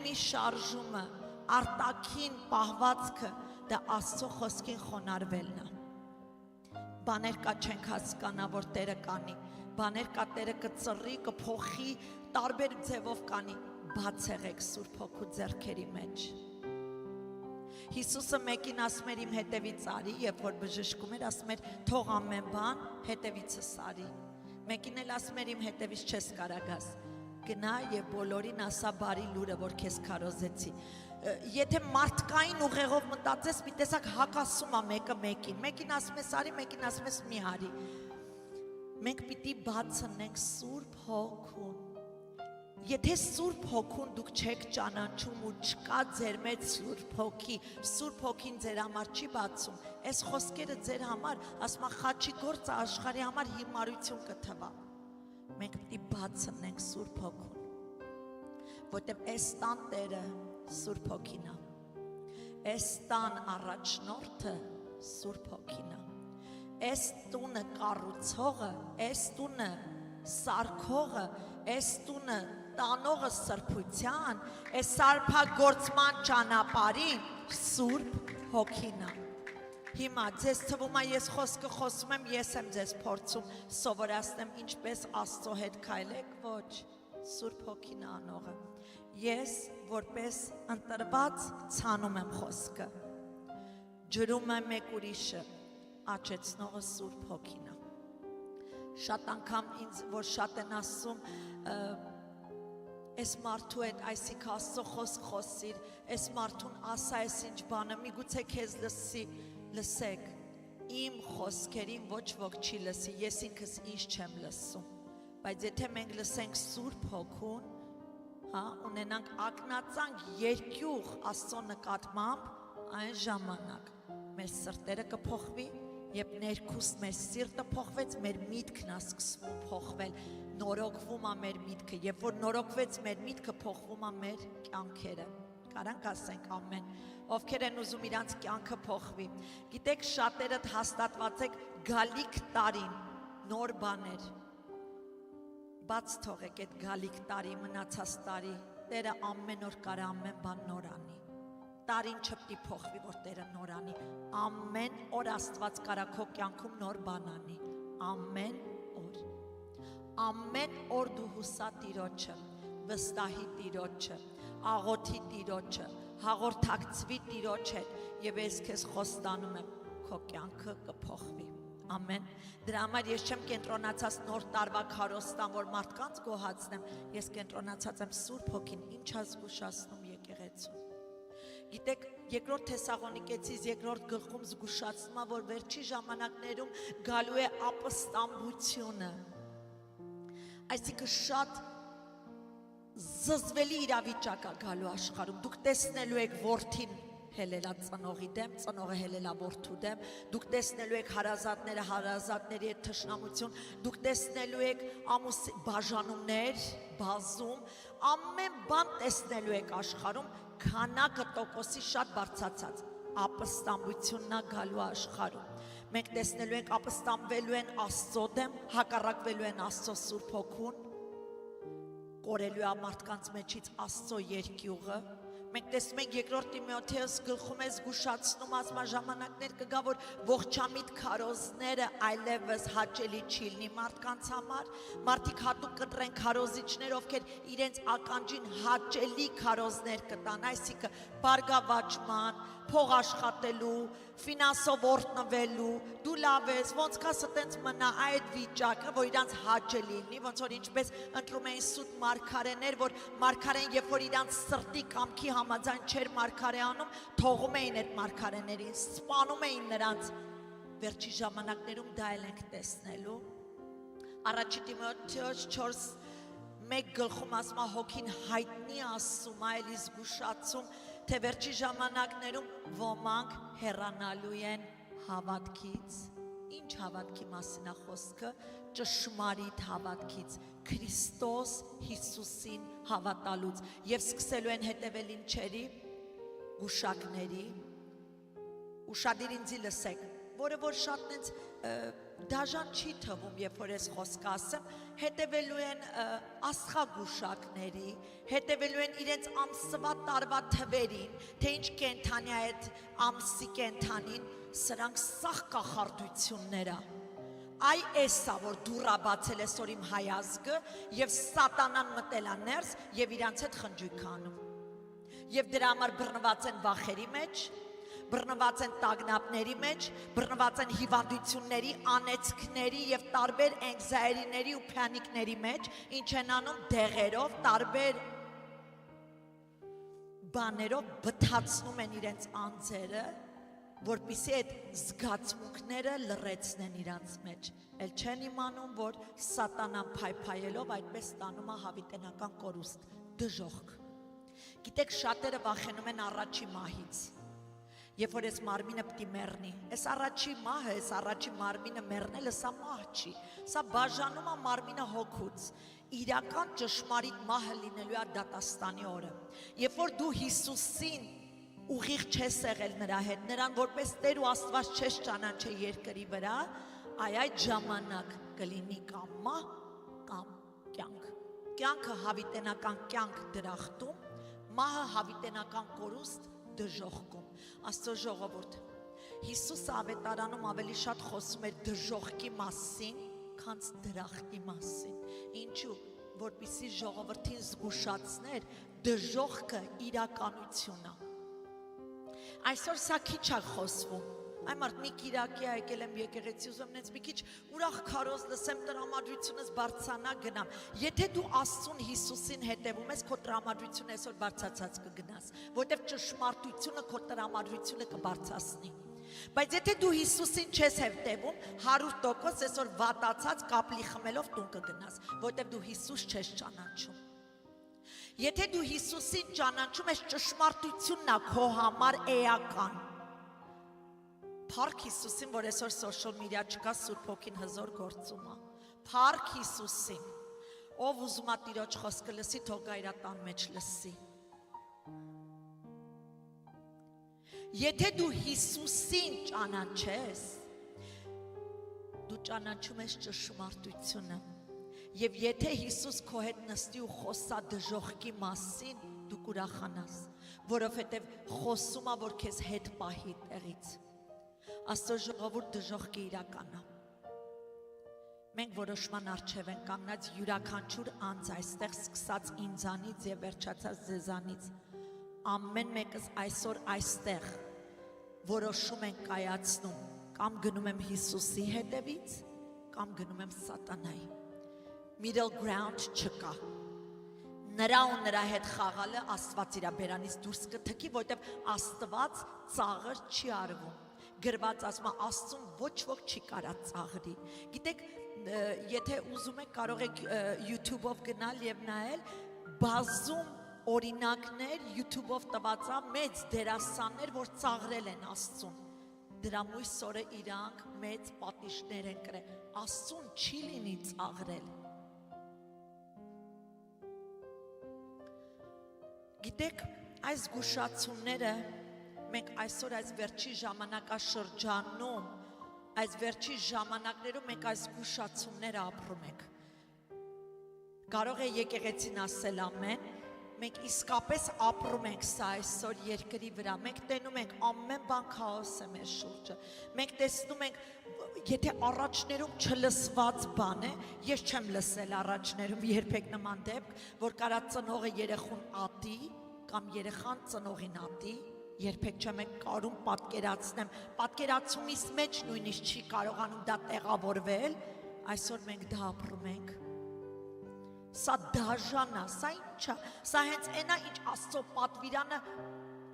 մի շարժումը, արտաքին պահվածքը դա Աստծո խոսքին խոնարհվելն է։ Բաներ կա չենք հասկանա, որ Տերը կանի, բաներ կա Տերը կծռի, կփոխի, տարբեր ձևով կանի, բաց եղեք Սուրբ Հոգու ձեռքերի մեջ։ Հիսուսը մեկին ասում էր իմ հետևից արի, երբ որ բժշկում էր, ասում էր թող ամեն բան հետևիցս արի։ Մեկին էլ ասում էր իմ հետևից չես կարա գաս, գնա եւ բոլորին ասա բարի լուրը, որ քեզ քարոզեցի։ Եթե մարդկային ուղեղով մտածես, մի տեսակ հակասում է մեկը մեկին, մեկին ասում ես արի, մեկին ասում ես մի արի։ Մենք պիտի բացնենք Սուրբ Հոգուն։ Եթե Սուրբ Հոգուն դուք չեք ճանաչում ու չկա ձեր մեջ Սուրբ Հոգի, Սուրբ Հոգին ձեր համար չի բացում, այս խոսքերը ձեր համար, ասում է խաչի գործը աշխարհի համար հիմարություն կթվա։ Մենք պիտի բացնենք Սուրբ Հոգուն, որտեղ այս տան Տերը Սուրբ Հոգին է, այս տան առաջնորդը Սուրբ Հոգին է, այս տունը կառուցողը, այս տունը սարքողը, այս տունը տանողը սրբության, այս սարքագործման ճանապարհին Սուրբ Հոգին է։ Հիմա ձեզ թվում է ես խոսքը խոսում եմ, ես եմ ձեզ փորձում սովորացնեմ ինչպես Աստծո հետ քայլեք, ոչ, Սուրբ Հոգին է անողը։ Ես որպես ընտրված ցանում եմ խոսքը, ջրում եմ մեկ ուրիշը, աճեցնողը Սուրբ Հոգին է։ Շատ անգամ ինձ որ շատ են ասում այս մարդու հետ այսինքն Աստծո խոսք խոսիր, այս մարդուն ասա այս ինչ բանը, միգուցե քեզ լսի, լսեք, իմ խոսքերին ոչ ոք չի լսի, ես ինքս ինձ չեմ լսում, բայց եթե մենք լսենք Սուրբ Հոգուն, հա, ունենանք ակնածանք երկյուղ Աստծո նկատմամբ, այն ժամանակ մեր սրտերը կփոխվի, Երբ ներքուստ մեր սիրտը փոխվեց, մեր միտքն է սկսում փոխվել, նորոգվում է մեր միտքը, երբ որ նորոգվեց մեր միտքը, փոխվում է մեր կյանքերը։ Կարանք ասենք ամեն։ Ովքեր են ուզում իրանց կյանքը փոխվի։ Գիտեք, շատերդ հաստատված եք գալիք տարին, նոր բաներ։ Բաց թողեք այդ գալիք տարի, մնացած տարի, Տերը ամեն օր կարա ամեն բան նոր անի։ Տարին չպետք է փոխվի, որ Տերը նոր անի, ամեն օր Աստված կարա քո կյանքում նոր բան անի, ամեն օր։ Ամեն օր դու հուսա Տիրոջը, վստահի Տիրոջը, աղոթի Տիրոջը, հաղորդակցվի Տիրոջ հետ, եւ ես քեզ խոստանում եմ, քո կյանքը կփոխվի։ Ամեն։ Դրա համար ես չեմ կենտրոնացած նոր տարվա քարոստան, որ մարդկանց գոհացնեմ, ես կենտրոնացած եմ Սուրբ Հոգին, ինչ զգուշացնում եկեղեցուն։ Գիտեք, երկրորդ Թեսաղոնիկեցիս երկրորդ գլխում զգուշացնում է, որ վերջի ժամանակներում գալու է ապստամբությունը։ Այսինքն շատ զզվելի իրավիճակ է գալու աշխարհում։ Դուք տեսնելու եք որդին հելելա ծնողի դեմ, ծնողը հելելա որդու դեմ, դուք տեսնելու եք հարազատները հարազատների հետ թշնամություն, դուք տեսնելու եք բաժանումներ, բազում, ամեն բան տեսնելու եք աշխարհում, քանակը տոկոսի շատ բարձրացած, ապստամբությունն է գալու աշխարհում։ Մենք տեսնելու ենք ապստամբվելու են Աստծո դեմ, հակառակվելու են Աստծո Սուրբ Հոգուն, կորելու է մարդկանց մեջից Աստծո երկյուղը։ Մենք տեսնում ենք երկրորդ Տիմոթեոս գլխում է զգուշացնում, ասում է ժամանակներ կգա, որ ողջամիտ քարոզները այլևս հաճելի չի լինի մարդկանց համար, մարդիկ հատուկ կտրեն քարոզիչներ, ովքեր իրենց ականջին հաճելի քարոզներ կտան, այսինքն բարգավաճման, փող աշխատելու, ֆինանսով օրտնվելու, դու լավ ես, ոնց կասը տենց մնա այդ վիճակը, որ իրանց հաճելի լինի, ոնց որ ինչպես ընտրում էին սուտ մարգարեներ, որ մարգարեն, երբ որ իրանց սրտի կամքի համաձայն չէր մարգարե անում, թողում էին այդ մարգարեներին, սպանում էին նրանց։ Վերջի ժամանակներում դա էլ ենք տեսնելու։ Առաջի Տիմոթեոս 4:1 գլխում ասում է հոգին հայտնի ասում, այլ զգուշացում, թե վերջի ժամանակներում ոմանք հեռանալու են հավատքից։ Ինչ հավատքի մասին է խոսքը? Ճշմարիտ հավատքից, Քրիստոս Հիսուսին հավատալուց, եւ սկսելու են հետևել ինչերի, գուշակների։ Ուշադիր ինձի լսեք, որը որ շատ նենց դաժան չի թվում, երբ որ ես խոսք ասեմ, հետևելու են աստղագուշակների, հետևելու են իրենց ամսվա տարվա թվերին, թե ինչ կենթանի է այդ ամսի կենթանին, սրանք սաղ կախարդություններ է։ Այ էսա, որ դուռա բացել է սոր իմ հայազգը և սատանան մտել է ներս և իրանց հետ խնջույք անում։ Եվ դրա համար բռնված են վախերի մեջ, բռնված են տագնապների մեջ, բռնված են հիվանդությունների, անեծքների և տարբեր էնքզայերիների ու փյանիկների մեջ, ինչ են անում դեղերով, տարբեր բաներով բթացնում են իրենց անձերը, որպիսի այդ զգացմունքները լռեցնեն իրանց մեջ, էլ չեն իմանում, որ սատանան փայփայելով այդպես ստանում է հավիտենական կորուստ, դժոխք։ Գիտեք, շատերը վախենում են առաջի մահից, երբ որ այս մարմինը պիտի մեռնի, այս առաջի մահը, այս առաջի մարմինը մեռնելը, սա մահ չի, սա բաժանում է մարմինը հոգուց, իրական ճշմարիտ մահը լինելու է դատաստանի օրը, երբ որ դու Հիսուսին ուղիղ չես եղել նրա հետ, նրան որպես Տեր ու Աստված չես ճանաչել երկրի վրա, այդ ժամանակ կլինի կամ մահ, կամ կյանք։ Կյանքը հավիտենական կյանք դրախտում, մահը հավիտենական կորուստ դժոխքում։ Աստծո ժողովուրդ, Հիսուսը ավետարանում ավելի շատ խոսում էր դժոխքի մասին, քան դրախտի մասին։ Ինչու՞, որպեսզի ժողովրդին զգուշացներ, դժոխքը իրականություն է։ Այսօր սա քիչ է խոսվում, այ մարդ մի կիրակի է եկել եմ եկեղեցի ուզում նենց մի քիչ ուրախ քարոզ լսեմ տրամադրությունս բարձրանա գնամ, եթե դու Աստծուն Հիսուսին հետևում ես, քո տրամադրությունը այսօր բարձացած կգնաս, որտեվ ճշմարտությունը քո տրամադրությունը կբարձրացնի, բայց եթե դու Հիսուսին չես հետևում, 100% այսօր վատացած կապլի խմելով տուն կգնաս, որտեվ դու Հիսուս չես ճանաչում։ Եթե դու Հիսուսին ճանաչում ես, ճշմարտությունն է քո համար էական։ Փառք Հիսուսին, որ այսօր սոշիալ մեդիա չկա, Սուրբ Հոգին հզոր գործում է։ Փառք Հիսուսին, ով ուզում է Տիրոջ խոսքը լսի, թող գա իր տան մեջ լսի։ Եթե դու Հիսուսին ճանաչես, դու ճանաչում ես ճշմարտությունը։ Եվ եթե Հիսուս քո հետ նստի ու խոսա դժոխքի մասին, դու կուրախանաս, որովհետև խոսում է, որ քեզ հետ պահի տեղից։ Աստծո ժողովուրդ, դժոխքը իրական է։ Մենք որոշման առջև ենք կանգնած, յուրաքանչյուր անձ այստեղ սկսած ինձանից եւ վերջացած ձեզանից, ամեն մեկս այսօր այստեղ որոշում ենք կայացնում, կամ գնում եմ Հիսուսի հետևից, կամ գնում եմ սատանայի։ Middle ground չկա։ Նրա ու նրա հետ խաղալը Աստված իրա բերանից դուրս կթքի, որտեղ Աստված ծաղր չի արվում։ Գրված ասում է, Աստծուն ոչ ոք չի կարա ծաղրի։ Գիտեք, եթե ուզում եք, կարող եք YouTube-ով գնալ եւ նայել, բազում օրինակներ YouTube-ով տված է մեծ դերասաններ, որ ծաղրել են Աստծուն։ Դրա մույս օրը իրանք մեծ պատիժներ են կրել։ Աստծուն չի լինի ծաղրել։ Գիտեք, այս զգուշացումները մենք այսօր այս վերջի ժամանակաշրջանում, այս վերջի ժամանակներում մենք այս զգուշացումները ապրում ենք։ Կարող է եկեղեցին ասել ամեն, մենք իսկապես ապրում ենք սա այսօր երկրի վրա, մենք տենում ենք ամեն բան քաոս է մեր շուրջը, մենք տեսնում ենք, եթե առաջներում չլսված բան է, ես չեմ լսել առաջներում երբեք նման դեպք, որ կարա ծնողը երեխուն ատի կամ երեխան ծնողին ատի, երբեք չեմ կարում պատկերացնեմ, պատկերացումից մեջ նույնիսկ չի կարողանում դա տեղավորվել, այսօր մենք դա ապրում ենք։ Սա դաժան է, սա ինչ է, սա հենց այնա ինչ Աստծո պատվիրանը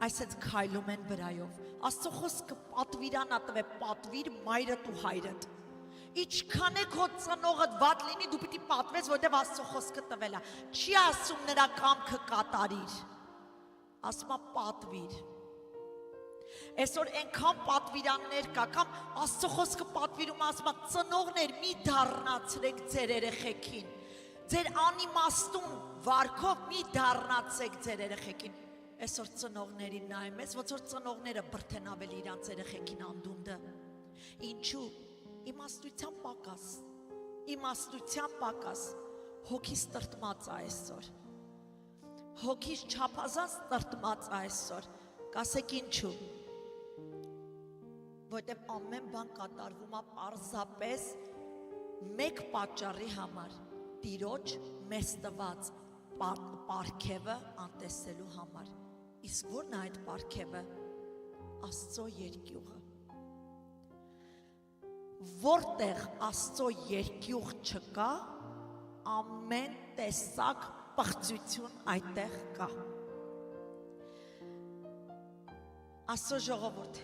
այսպես քայլում են վրայով։ Աստծո խոսքը պատվիրանա տվե, պատվիր մայրդ ու հայրդ։ Ինչքան է քո ծնողդ վատ լինի, դու պիտի պատվես, որտեղ Աստծո խոսքը տվել է։ Չի ասում նրա կամքը կատարիր, ասում է պատվիր։ Այսօր այնքան պատվիրաններ կա, կամ Աստծո խոսքը պատվիրում է, ասում է ծնողներ մի դառնացրեք ձեր երեխեքին, ձեր անիմաստուն վարքով մի դառնացեք ձեր երեխեքին։ Այսօր ծնողներին նայում ես, ոնց որ ծնողները բրդեն ավելի իրանց երեխեքին անդունդը։ Ինչու իմաստության պակաս հոգիս տրտմած է այսօր, հոգիս չափազանց տրտմած է այսօր, կասեք ինչու, որտեղ ամեն բան կատարվում է պարզապես մեկ պատճառի համար, Տիրոջ մեզ տված պարգևը անտեսելու համար, իսկ ո՞րն է այդ պարգևը, Աստծո երկյուղը, որտեղ Աստծո երկյուղ չկա, ամեն տեսակ պղծություն այդտեղ կա, Աստծո ժողովուրդ,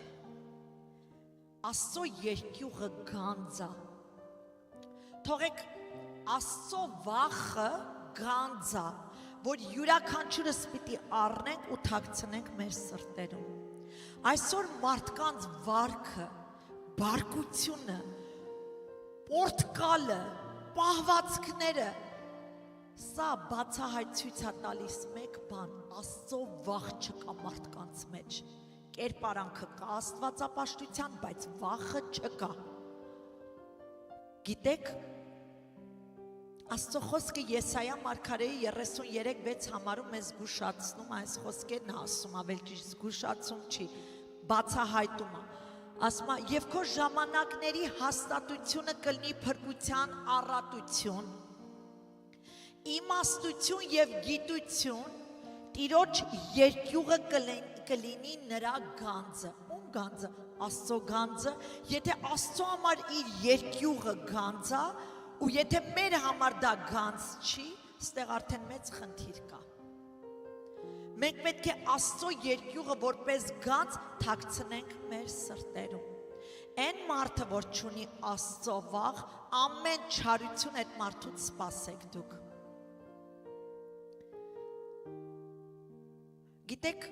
Աստծո երկյուղը գանձ է, թողեք Աստծո վախը գանձ է, որ յուրաքանչյուրս պիտի առնենք ու թաքցնենք մեր սրտերում, այսօր մարդկանց վարքը, բարկությունը, պորտկալը, պահվածքները, սա բացահայտ ցույց է տալիս մեկ բան, Աստծո վախ չկա մարդկանց մեջ, կերպարանքը կա աստվածապաշտության, բայց վախը չկա, գիտեք, Աստծո խոսքը Եսայա մարգարեի 33:6 համարում մեզ զգուշացնում, այս խոսքերն ասում, ավելի ճիշտ զգուշացում չի, բացահայտում է, ասում է, եւ քո ժամանակների հաստատությունը կլինի փրկության առատություն, իմաստություն եւ գիտություն, Տիրոջ երկյուղը կլինի նրա գանձը, ում գանձը, Աստծո գանձը, եթե Աստծո համար իր երկյուղը գանձ է, ու եթե մեր համար դա գանձ չի, ստեղ արդեն մեծ խնդիր կա, մենք պետք է Աստծո երկյուղը որպես գանձ թաքցնենք մեր սրտերում, այն մարդը, որ չունի Աստծո վախ, ամեն չարություն այդ մարդուց սպասեք դուք, գիտեք,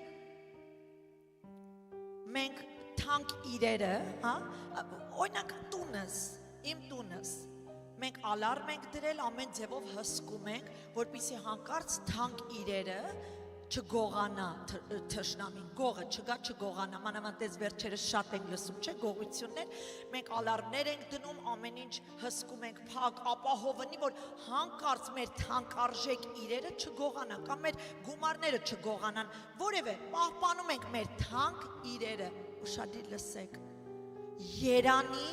մենք թանկ իրերը, օրինակ տունս, իմ տունս, մենք ալարմ ենք դրել, ամեն ձևով հսկում ենք, որպեսզի հանկարծ թանկ իրերը չգողանա թշնամին, գողը չգա չգողանա, մանավանդ վերջերս շատ ենք լսում, չէ, գողություններ, մենք ալարմներ ենք դնում, ամեն ինչ հսկում ենք, փակ, ապահովնի, որ հանկարծ մեր թանկարժեք իրերը չգողանան, կամ մեր գումարները չգողանան, որևէ պահպանում ենք մեր թանկ իրերը, ուշադիր լսեք, երանի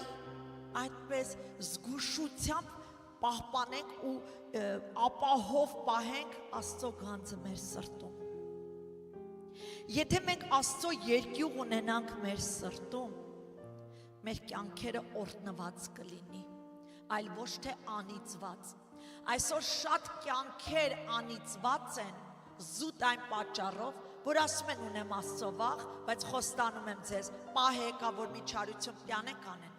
այդպես զգուշությամբ պահպանենք ու ապահով պահենք Աստծո գանձը մեր սրտում, եթե մենք Աստծո երկյուղ ունենանք մեր սրտում, մեր կյանքերը օրհնված կլինի, այլ ոչ թե անիծված, այսօր շատ կյանքեր անիծված են, զուտ այն պատճառով, որ ասում են ունեմ Աստծո վախ, բայց խոստանում եմ ձեզ, պահեկա, որ մի չարություն պյանեք անեն,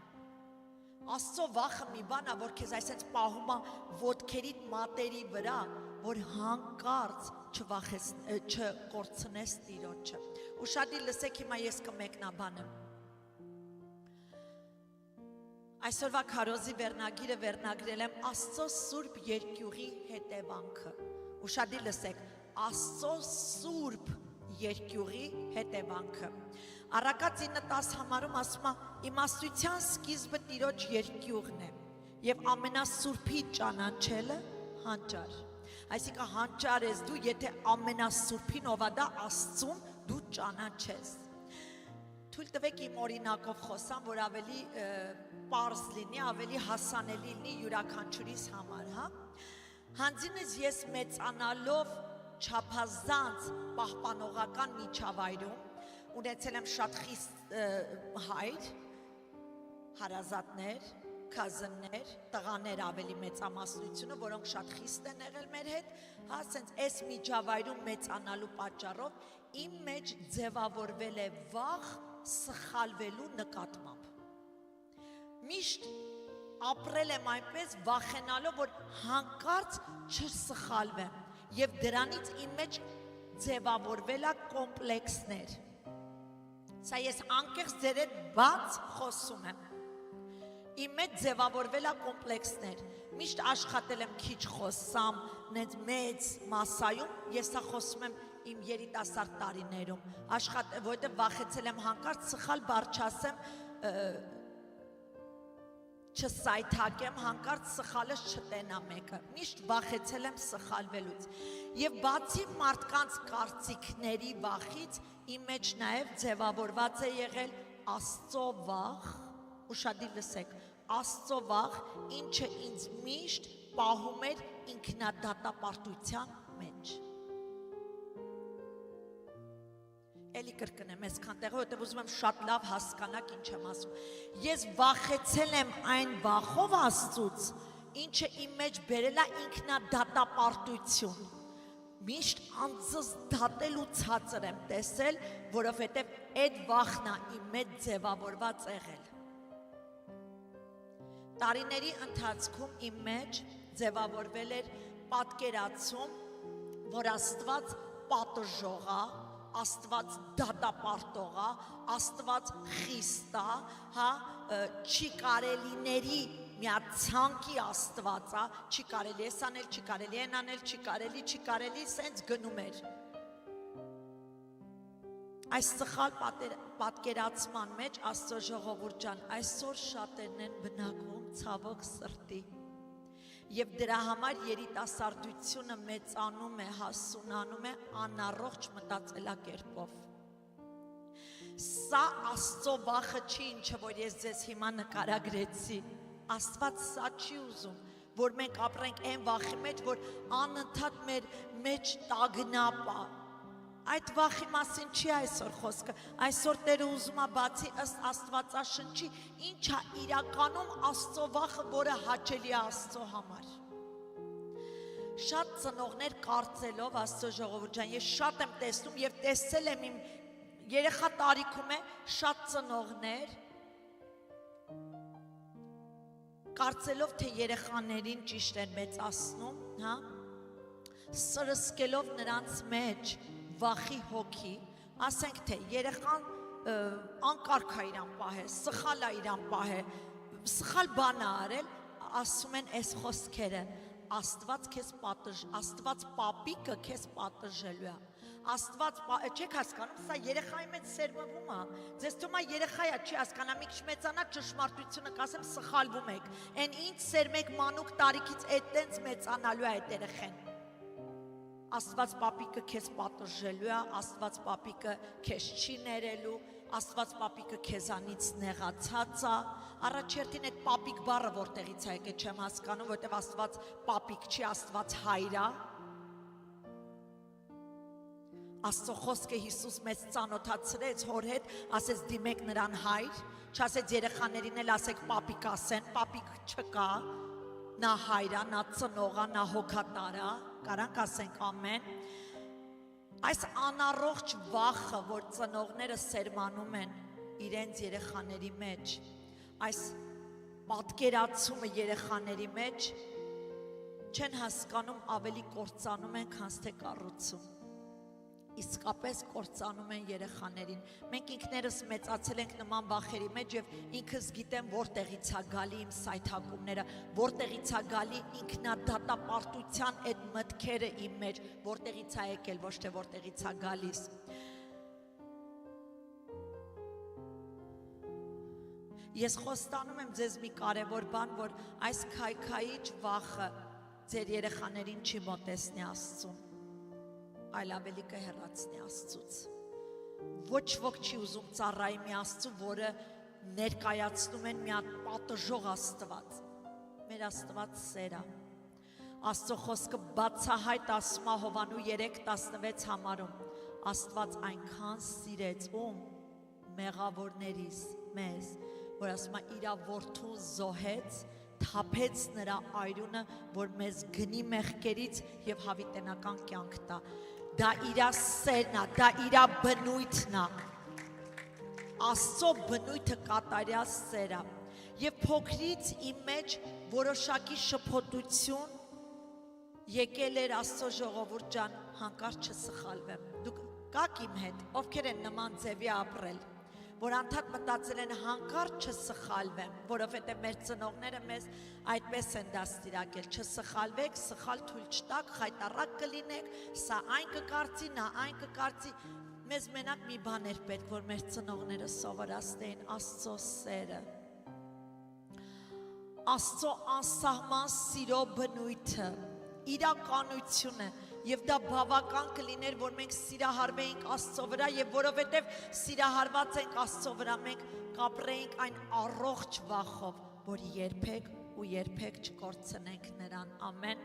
Աստծո վախը մի բան է, որ քեզ այսպես պահում է ոտքերիդ մատերի վրա, որ հանկարծ չկորցնես Տիրոջը, ուշադիր լսեք հիմա ես կմեկնաբանեմ, այսօրվա քարոզի վերնագիրը վերնագրել եմ Աստծո սուրբ երկյուղի հետևանքը, ուշադիր լսեք, Աստծո սուրբ երկյուղի հետևանքը, Առակաց 9:10 համարում ասում է, իմաստության սկիզբը Տիրոջ երկյուղն է, և ամենասուրբի ճանաչելը հանճար, այսինքն հանճար ես դու, եթե ամենասուրբին ով է դա Աստծուն դու ճանաչես, թույլ տվեք իմ օրինակով խոսամ, որ ավելի պարզ լինի, ավելի հասանելի լինի յուրաքանչյուրիս համար, հանձինս ես մեծանալով չափազանց պահպանողական միջավայրում, ունեցել եմ շատ խիստ հայր, հարազատներ, քազններ, տղաներ ավելի մեծամասնությունը, որոնք շատ խիստ են եղել մեր հետ, ասենց այս միջավայրում մեծանալու պատճառով իմ մեջ ձևավորվել է վախ սխալվելու նկատմամբ։ Միշտ ապրել եմ այնպես վախենալով, որ հանկարծ չսխալվեմ, եւ դրանից իմ մեջ ձևավորվել է կոմպլեքսներ։ Սա ես անկեղծ ձեր հետ բաց խոսում եմ։ Իմ մեջ ձևավորվել է կոմպլեքսներ։ Միշտ աշխատել եմ քիչ խոսամ, մեծ մասայում, ես սա խոսում եմ իմ երիտասարդ տարիներում, որովհետև վախեցել եմ հանկարծ սխալ բառ չասեմ, չսայթակեմ, հանկարծ սխալս չտենա մեկը, միշտ վախեցել եմ սխալվելուց, և բացի մարդկանց կարծիքների վախից, իմ մեջ նաև ձևավորված է եղել Աստծո վախ, ուշադիր լսեք, Աստծո վախ, ինչը ինձ միշտ պահում էր ինքնադատապարտության մեջ։ Էլի կրկնեմ այսքան տեղը, որտեղ ուզում եմ շատ լավ հասկանաք ինչ եմ ասում։ Ես վախեցել եմ այն վախով Աստծուց, ինչը իմ մեջ բերել է ինքնադատապարտություն։ Միշտ անձս դատել ու ցածր եմ տեսել, որովհետև այդ վախն է իմ մեջ ձևավորված եղել։ Տարիների ընթացքում իմ մեջ ձևավորվել էր պատկերացում, որ Աստված պատժող է, Աստված դատապարտող է, Աստված խիստ է, հա, չի կարելիների միած ցանկի Աստված է, չի կարելի էս անել, չի կարելի են անել, չի կարելի, սենց գնում էր։ Այս սխալ պատկերացման մեջ Աստծո ժողովուրդ ջան, այսօր շատերն են բնակվում ցավոք սրտի։ Եվ դրա համար երիտասարդությունը մեծանում է, հասունանում է անառողջ մտածելակերպով։ Սա Աստծո վախը չի, ինչը որ ես ձեզ հիմա նկարագրեցի։ Աստված սա չի ուզում, որ մենք ապրենք այն վախի մեջ, որ անընդհատ մեր մեջ տագնապ է։ Այդ վախի մասին չի այսօր խոսքը, այսօր Տերը ուզում է բացի ըստ Աստվածաշնչի, ինչ է իրականում Աստծո վախը, որը հաճելի է Աստծո համար։ Շատ ծնողներ կարծելով Աստծո ժողովուրդ ջան, ես շատ եմ տեսնում եւ տեսել եմ իմ երեխա տարիքում է շատ ծնողներ կարծելով թե երեխաներին ճիշտ են մեծացնում, հա, սրսկելով նրանց մեջ վախի հոգի, ասենք թե երեխան անկարգ է իրան պահել, սխալ է իրան պահել, սխալ բան է արել, ասում են այս խոսքերը, Աստված քեզ Աստված պապիկը քեզ պատժելու է, Աստված, չեք հասկանում, սա երեխայի մեջ սերմվում է, ձեզ թվում է երեխայա չի հասկանա, մի քիչ մեծանա ճշմարտությունը կասեմ սխալվում եք, այն ինչ սերմ եք մանուկ տարիքից այդ տենց մեծանալու է այդ երեխեն։ Աստված պապիկը քեզ պատժելու է, Աստված պապիկը քեզ չի ներելու, Աստված պապիկը քեզանից նեղացած է, առաջերտին այդ պապիկ բառը որտեղից է եկել չեմ հասկանում, որտեղ Աստված պապիկ չի, Աստված հայր է։ Աստծո խոսքը Հիսուս մեզ ծանոթացրեց հոր հետ, ասեց դիմեք նրան հայր, չասեց երեխաներին էլ ասեք պապիկ ասեն, պապիկ չկա, նա հայր է, նա ծնող է, նա հոգատար է, կարանք ասենք ամեն։ Այս անառողջ վախը, որ ծնողները սերմանում են իրենց երեխաների մեջ, այս պատկերացումը երեխաների մեջ, չեն հասկանում ավելի կործանում են, քան թե կառուցում։ Իսկապես կործանում են երեխաներին։ Մենք ինքներս մեծացել ենք նման վախերի մեջ և ինքս գիտեմ որտեղից է գալի իմ սայթակումները, որտեղից է գալի ինքնադատապարտության այդ մտքերը իմ մեջ, որտեղից է եկել, ոչ թե որտեղից է գալիս։ Ես խոստանում եմ ձեզ մի կարևոր բան, որ այս քայքայիչ վախը ձեր երեխաներին չի մոտեցնի Աստծուն, այլ ավելի կհեռացնի Աստծուց։ Ոչ ոք չի ուզում ծառայի մի Աստծու, որը ներկայացնում են մի հատ պատժող Աստված։ Մեր Աստված սեր է։ Աստծո խոսքը բացահայտ ասում է Հովանու 3:16 համարում։ Աստված այնքան սիրեց ում մեղավորներիս մեզ, որ ասում է իրա որդուն զոհեց, թափեց նրա այրունը, որ մեզ գնի մեղքերից և հավիտենական կյանք տա։ Դա իրա սերն է, դա իրա բնույթն է։ Աստծո բնույթը կատարյալ սեր է։ Եվ փոքրից իմ մեջ որոշակի շփոթություն եկել էր Աստծո ժողովուրդ ջան, հանկարծ չսխալվեմ։ Դուք կաք իմ հետ, ովքեր են նման ձևի ապրել, որ անդադ մտածել են հանկարծ չսխալվեմ, որովհետև մեր ծնողները մեզ այդպես են դաստիարակել, չսխալվեք, սխալ թույլ չտաք, խայտառակ կլինեք, սա այն կկարծի, նա այն կկարծի։ Մեզ մենակ մի բան էր պետք, որ մեր ծնողները սովորացնեին Աստծո սերը։ Աստծո անսահման սիրո բնույթը, իրականությունը, եւ դա բավական կլիներ, որ մենք սիրահարվեինք Աստծո վրա եւ որովհետեւ սիրահարված ենք Աստծո վրա, մենք կապրեինք այն առողջ վախով, որ երբեք ու երբեք չկորցնենք նրան։ Ամեն։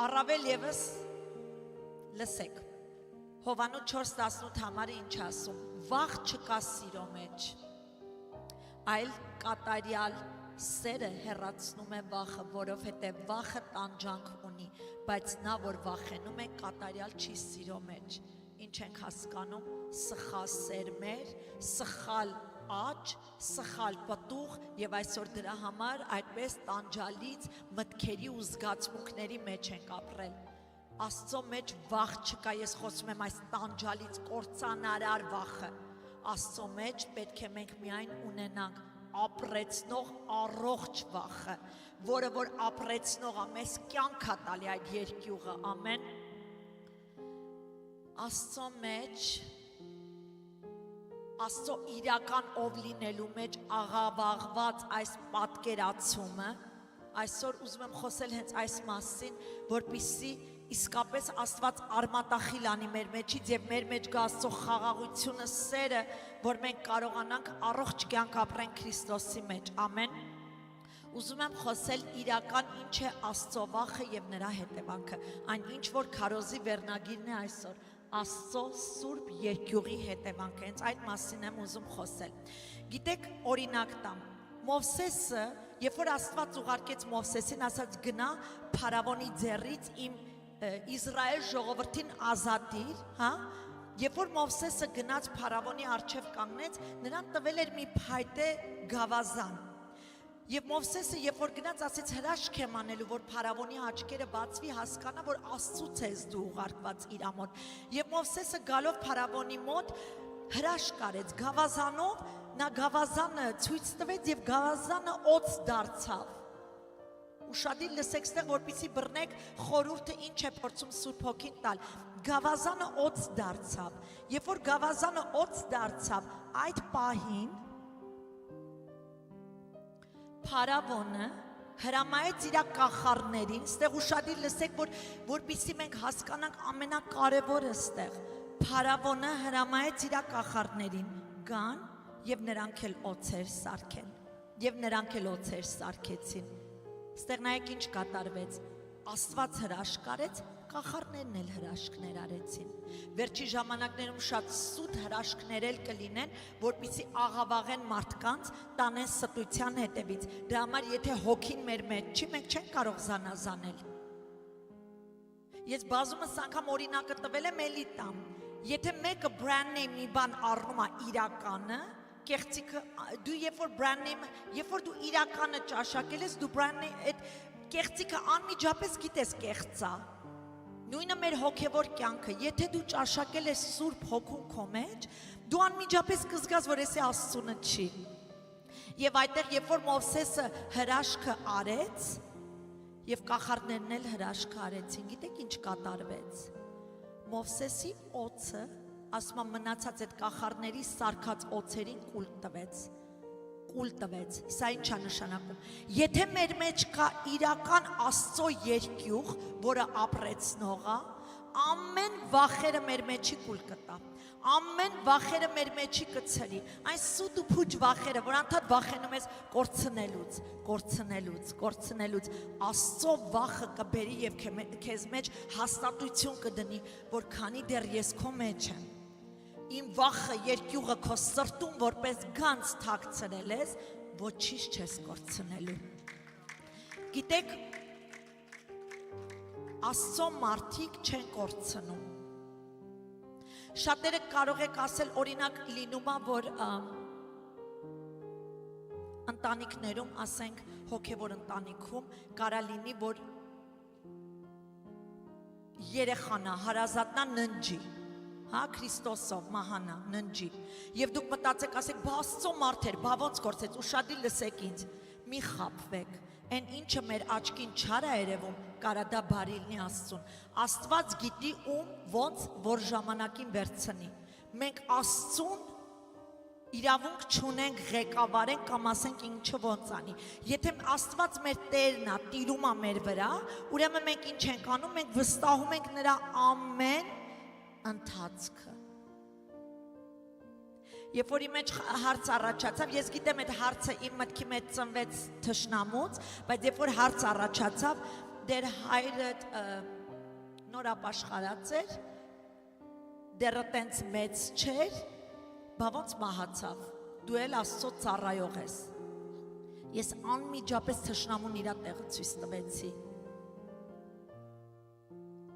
Առավել եւս լսեք։ Հովանու 4:18 համարը ինչ ասում։ Վախ չկա սիրո մեջ, այլ կատարյալ սերը հեռացնում է վախը, որովհետև վախը տանջանք ունի, բայց նա, որ վախենում է, կատարյալ չի սիրո մեջ։ Ինչ ենք հասկանում, սխալ սերմեր, սխալ աճ, սխալ պտուղ եւ այսօր դրա համար այդպես տանջալից մտքերի ու զգացմունքների մեջ ենք ապրել։ Աստծո մեջ վախ չկա, ես խոսում եմ այս տանջալից կործանարար վախը։ Աստծո մեջ պետք է մենք միայն ունենանք ապրեցնող առողջ վախը, որը որ ապրեցնողը մեզ կյանք է տալի այդ երկյուղը, ամեն։ Աստծո մեջ, Աստծո իրական ով լինելու մեջ աղավաղված այս պատկերացումը, այսօր ուզում եմ խոսել հենց այս մասին, որպեսզի իսկապես Աստված արմատախիլ անի մեր մեջից եւ մեր մեջ գա Աստծո խաղաղությունը, սերը, որ մենք կարողանանք առողջ կյանք ապրենք Քրիստոսի մեջ, ամեն։ Ուզում եմ խոսել իրական ինչ է Աստծո վախը եւ նրա հետևանքը, այն ինչ որ քարոզի վերնագիրն է այսօր, Աստծո սուրբ երկյուղի հետևանքը, հենց այդ մասին եմ ուզում խոսել։ Գիտեք, օրինակ տամ, Մովսեսը, երբ որ Աստված ուղարկեց Մովսեսին, ասաց գնա փարավոնի ձեռից իմ Իսրայել ժողովրդին ազատիր, հա? Երբ որ Մովսեսը գնաց փարավոնի առջև կանգնեց, նրան տվել էր մի փայտե գավազան։ Եվ Մովսեսը, երբ որ գնաց, ասեց հրաշք եմ անելու, որ փարավոնի աչքերը բացվի, հասկանա, որ Աստծուց ես դու ուղարկված իր մոտ։ Եվ Մովսեսը գալով փարավոնի մոտ հրաշք արեց գավազանով, նա գավազանը ցույց տվեց եւ գավազանը օծ դարձավ։ Ուշադիր լսեք ստեղ, որպեսզի բռնեք խորհուրդը ինչ է փորձում Սուրբ Հոգին տալ։ Գավազանը օծ դարձավ։ Երբ որ գավազանը օծ դարձավ, այդ պահին փարավոնը հրամայեց իր կախարներին, ստեղ ուշադիր լսեք, որպեսզի մենք հասկանանք ամենակարևորը ստեղ։ Փարավոնը հրամայեց իր կախարներին գան եւ նրանք էլ օծեր սարքեն։ Եվ նրանք էլ օծեր սարքեցին։ Ստեղ նայեք ինչ կատարվեց, Աստված հրաշք արեց, կախարներն էլ հրաշքներ արեցին։ Վերջի ժամանակներում շատ սուտ հրաշքներ էլ կլինեն, որպեսզի աղավաղեն մարդկանց, տանեն ստության հետևից։ Դրա համար եթե հոգին մեր մեջ չի, մենք չենք կարող զանազանել։ Ես բազումս անգամ օրինակը տվել եմ, էլի տամ։ Եթե մեկը brand name մի բան առնում է իրականը, կեղծիքը դու երբ որ brand name, երբ որ դու իրականը ճաշակել ես, դու brand name այդ կեղծիքը անմիջապես գիտես կեղծա։ Նույնը մեր հոգևոր կյանքը, եթե դու ճաշակել ես Սուրբ Հոգուն քո մեջ, դու անմիջապես կզգաս, որ էսի Աստծունը չի։ Եվ այդտեղ երբ որ Մովսեսը հրաշքը արեց, եւ կախարդներն էլ հրաշքը արեցին, գիտեք ինչ կատարվեց։ Մովսեսի օծը ասում եմ մնացած այդ կախարդների սարքած օծերին կուլ տվեց, սա ինչ է նշանակում, եթե մեր մեջ կա իրական Աստծո երկյուղ, որը ապրեցնող է, ամեն վախերը մեր մեջի կուլ կտա, ամեն վախերը մեր մեջի կցրի, այն սուտ ու փուջ վախերը, որ անդադ վախենում ես կորցնելուց, Աստծո վախը կբերի եւ քեզ մեջ հաստատություն կդնի, որ քանի դեռ ես քո մեջ եմ, իմ վախը երկյուղը քո սրտում որպես գանձ թաքցրել ես, ոչինչ չես կորցնելու։ Գիտեք, Աստծո մարդիկ չեն կորցնում։ Շատերը կարող եք ասել, օրինակ լինում է, որ ընտանիքներում, ասենք հոգևոր ընտանիքում, կարա լինի, որ երեխանա, հարազատնա ննջի, հա, Քրիստոսով մահանա, ննջի, եւ դուք մտածեք, ասեք, բա Աստծո մարդ էր, բա ոնց կորցեց, ուշադիր լսեք ինձ, մի խաբվեք, այն ինչը մեր աչքին չար է երևում, կարա դա բարի լինի Աստծուն, Աստված գիտի ում ոնց որ ժամանակին վերցնի, մենք Աստծուն իրավունք չունենք ղեկավարենք կամ ասենք ինչը ոնց անի։ Եթե Աստված մեր Տերն է, տիրում է մեր վրա, ուրեմն մենք ինչ ենք անում, մենք վստահում ենք նրա ամեն ընթացքը։ Երբ որ իմ մեջ հարց առաջացավ, ես գիտեմ այդ հարցը իմ մտքի մեջ ծնվեց թշնամուց, բայց երբ որ հարց առաջացավ, դեր հայրը նոր ապաշխարած էր, դեռ տենց մեծ չէր, բա ոնց մահացավ, դու էլ Աստծո ծառայող ես։ Ես անմիջապես թշնամուն իրա տեղը ցույց տվեցի։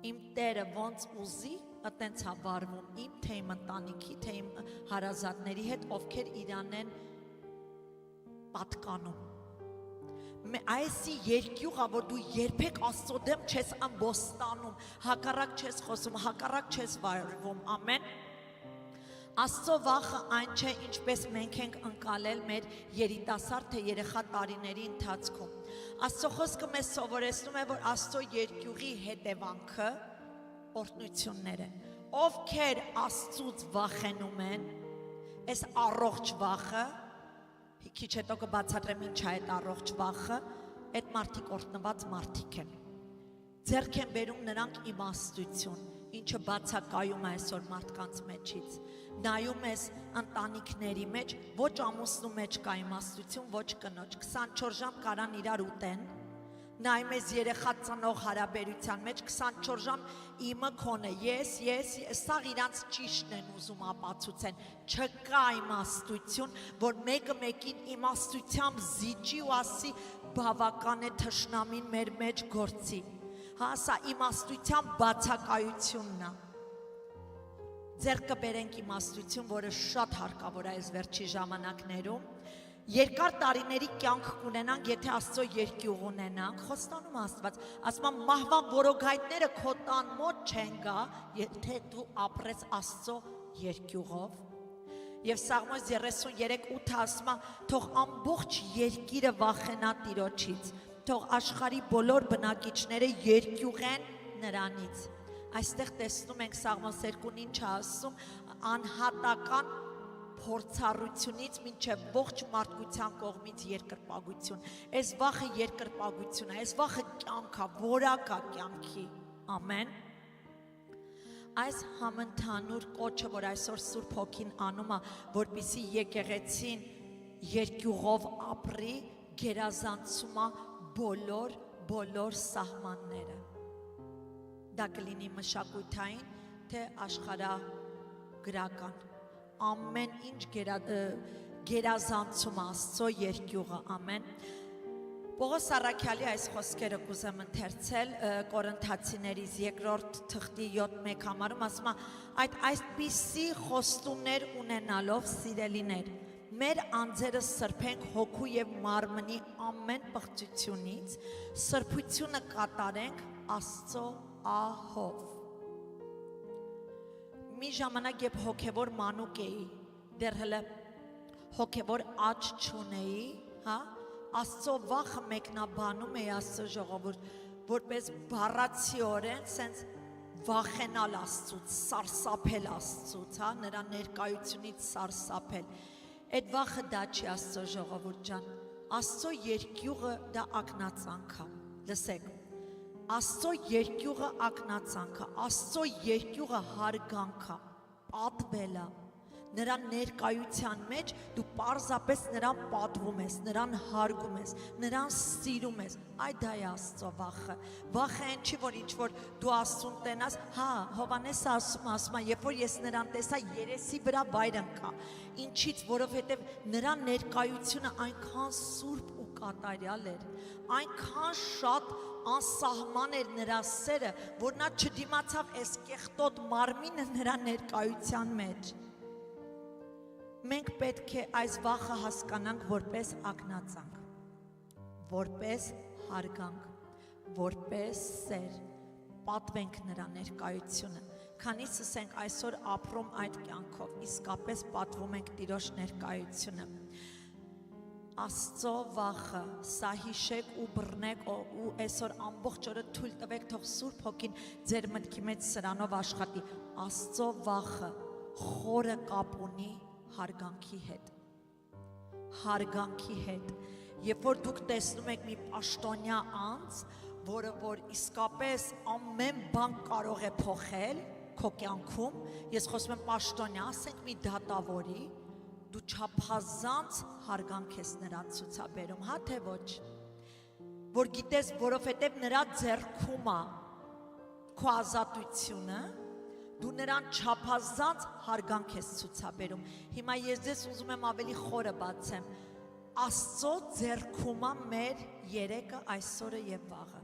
Իմ Տերը ոնց ուզի, այտենց է վարվում իմ, թե իմ ընտանիքի, թե իմ հարազատների հետ, ովքեր իրան են պատկանում։ Այսի երկյուղը, որ դու երբեք Աստծո դեմ չես ամբոստանում, հակառակ չես խոսում, հակառակ չես վարվում, ամեն։ Աստծո վախը այն չէ, ինչպես մենք ենք ընկալել մեր երիտասարդ թե երեխա տարիների ընթացքում։ Աստծո խոսքը մեզ սովորեցնում է, որ Աստծո երկյուղի հետևանքը օրհնություններ են։ Ովքեր Աստծուց վախենում են, այս առողջ վախը, քիչ հետո կբացատրեմ ինչ է այդ առողջ վախը, այդ մարդիկ օրհնված մարդիկ են։ Ձեռք են բերում նրանք իմաստություն, ինչը բացակայում է այսօր մարդկանց մեջից։ Նայում ես ընտանիքների մեջ, ոչ ամուսնու մեջ կա իմաստություն, ոչ կնոջ, 24 ժամ կարան իրար ուտեն, նայում ես երեխա ծնող հարաբերության մեջ, 24 ժամ իմը քոնը, ես, սաղ իրանց ճիշտն են ուզում ապացուցեն, չկա իմաստություն, որ մեկը մեկին իմաստությամբ զիջի ու ասի բավական է թշնամին մեր մեջ գործի, հա, սա իմաստության բացակայությունն է։ Ձեռք կբերենք իմաստություն, որը շատ հարկավոր է այս վերջի ժամանակներում, երկար տարիների կյանք կունենանք, եթե Աստծո երկյուղ ունենանք, խոստանում Աստված, ասում մահվան որոգայթները քո տան մոտ չեն գա, եթե դու ապրես Աստծո երկյուղով։ Եվ Սաղմոս 33:8 ասում է, թող ամբողջ երկիրը վախենա Տիրոջից, թող աշխարհի բոլոր բնակիչները երկյուղեն նրանից։ Այստեղ տեսնում ենք Սաղմոս 2-ն ինչ ասում, անհատական փորձառությունից մինչև ողջ մարդկության կողմից երկրպագություն։ Այս վախը երկրպագություն է, այս վախը կյանք է, որակ է կյանքի։ Ամեն։ Այս համընդհանուր կոչը, որ այսօր Սուրբ Հոգին անում է, որպեսզի եկեղեցին երկյուղով ապրի, գերազանցում է բոլոր սահմանները։ Դա կլինի մշակութային, թե աշխարհագրական, ամեն ինչ գերազանցում Աստծո երկյուղը, ամեն։ Պողոս Առաքյալի այս խոսքերը կուզեմ ընթերցել Կորինթացիներից 2-րդ 7:1 ասում է, այդպիսի խոստումներ ունենալով սիրելիներ, մեր անձերը սրբենք հոգու եւ մարմնի ամեն պղծությունից, սրբությունը կատարենք Աստծո ահով։ Մի ժամանակ երբ հոգևոր մանուկ էի, դեռ հələ հոգևոր աճ չունեի, հա, Աստծո վախը մեկնաբանում էի Աստծո ժողովուրդ, որպես բառացիորեն սենց վախենալ Աստծուց, սարսափել Աստծուց, հա, նրա ներկայությունից սարսափել։ Այդ վախը դա չի Աստծո ժողովուրդ ջան, Աստծո երկյուղը դա ակնածանք է, լսեք։ Աստծո երկյուղը ակնածանք է, Աստծո երկյուղը հարգանք է, պատվել է, նրա ներկայության մեջ դու պարզապես նրան պատվում ես, նրան հարգում ես, նրան սիրում ես, այդ դա է Աստծո վախը։ Վախը այն չի, որ ինչ-որ դու Աստծուն տենաս, հա, Հովհաննեսը ասում է, երբ որ ես նրան տեսա, երեսի վրա վայր ընկա, ինչից, որովհետև նրա ներկայությունը այնքան սուրբ ու կատարյալ էր, այնքան շատ անսահման էր նրա սերը, որ նա չդիմացավ այս կեղտոտ մարմինը նրա ներկայության մեջ։ Մենք պետք է այս վախը հասկանանք որպես ակնածանք, որպես հարգանք, որպես սեր, պատվենք նրա ներկայությունը, քանիսս ենք այսօր ապրում այդ կյանքով, իսկապես պատվում ենք Տիրոջ ներկայությունը։ Աստծո վախը, սա հիշեք ու բռնեք ու այսօր ամբողջ օրը թույլ տվեք, թող Սուրբ Հոգին ձեր մտքի մեջ սրանով աշխատի։ Աստծո վախը խորը կապ ունի հարգանքի հետ։ Հարգանքի հետ։ Երբ որ դուք տեսնում եք մի պաշտոնյա անձ, որը որ իսկապես ամեն բան կարող է փոխել քո կյանքում, ես խոսում եմ պաշտոնյա, ասենք մի դատավորի, դու չափազանց հարգանք ես նրան ցուցաբերում, հա թե ոչ, որ գիտես, որովհետև նրա ձեռքում է քո ազատությունը, դու նրան չափազանց հարգանք ես ցուցաբերում։ Հիմա ես ձեզ ուզում եմ ավելի խորը բացեմ, Աստծո ձեռքում է մեր երեկը, այսօրը եւ վաղը։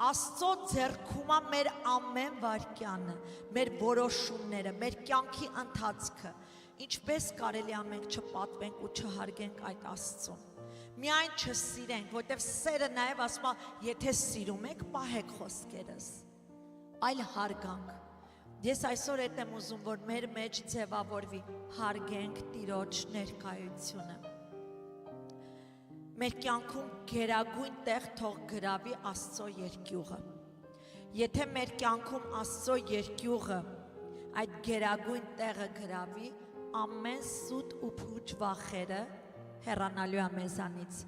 Աստծո ձեռքում է մեր ամեն վարքյանը, մեր որոշումները, մեր կյանքի ընթացքը։ Ինչպես կարելի է մենք չպատվենք ու չհարգենք այդ Աստծուն։ Միայն չսիրենք, որտեղ սերը նաև ասում է, եթե սիրում եք, պահեք խոսքերս։ Այլ հարգանք։ Ես այսօր այդ եմ ուզում, որ մեր մեջ ձևավորվի հարգենք Տիրոջ ներկայությունը։ Մեր կյանքում գերագույն տեղ թող գրավի Աստծո երկյուղը։ Եթե մեր կյանքում Աստծո երկյուղը այդ գերագույն տեղը գրավի, ամեն սուտ ու փուչ վախերը հեռանալու է մեզանից։